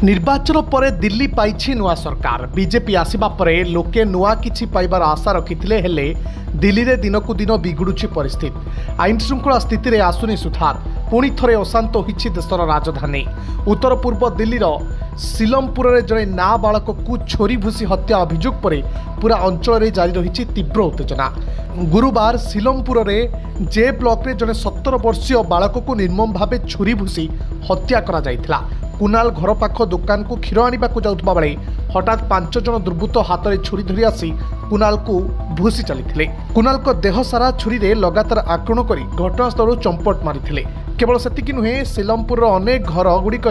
निर्वाचन पर दिल्ली पाइछि नुआ सरकार। बीजेपी आसिबा परे लोके नुआ किछि पाइबार आशा रखिथिले हेले दिल्ली रे दिनकु दिन बिगुडुछि परिस्थिति। आईन श्रृंखला स्थिति रे आसुनी सुधार। पुणी थरे अशांत होइछि देशर राजधानी। उत्तर पूर्व दिल्लीर सिलमपुर रे जणे नाबालक को छोरी भूसी हत्या अभियोग परे पूरा अंचल रे जारी रहिछि तीव्र उत्तेजना। गुरुवार सिलमपुर रे जे ब्लॉक रे जणे 17 वर्षीय बालक को निर्मम भावे छुरी भूसी हत्या करा जायथिला। कुनाल घर पाख दुकान को क्षीर आनिबा को जाउतबा बेले हठात 5 जन दुर्बृत्त हाथ में छुरी धरी आसी कुनाल को भूसी चली। कुनाल को देह सारा छुरी रे लगातार आक्रमण करी घटनास्थल चंपट मारी। केवल सेतिकी नुहे सिलमपुर अनेक घर गुड़िक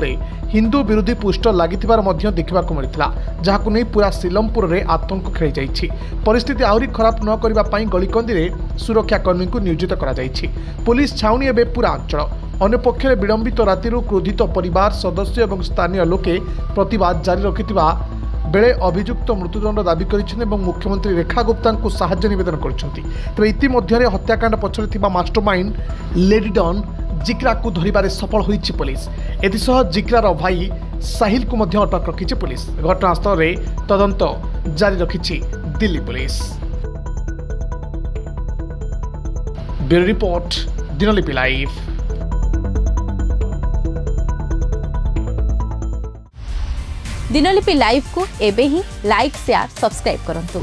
हिंदू विरोधी पोस्टर लागिथिबार मध्य देखिबाको मिलिथिला, जहाकु नै पूरा सिलमपुर रे आतंक खेली जाइछि। परिस्थिति आहुरी खराब न करिबा पई गलिकंदी रे सुरक्षा कर्मी को नियोजित करा जाइछि। पुलिस छाउनी एबे पूरा अंचल। अन्य पक्षे विलंबित रातिरु क्रोधित परिवार सदस्य और स्थानीय लोके प्रतिवाद जारी रखिथिबा बेले अभियुक्त मृत्युदंड दाबी करिछन और मुख्यमंत्री रेखा गुप्ता को साहाय्य निवेदन करछन्ति। तबे इतिमध्य हत्याकांड पछरे थिबा मास्टरमाइंड लेडी डॉन जिक्रा को धरिबारे सफल होइछि पुलिस। एतिसह जिक्रार भाई साहिल को मध्य अटक रखिछि पुलिस। घटनास्थल रे तदंत जारी रखिछि Delhi police. Bureau report, Dinalipi live. Dinalipi live को एबे ही लाइक शेयर सब्सक्राइब करंतु।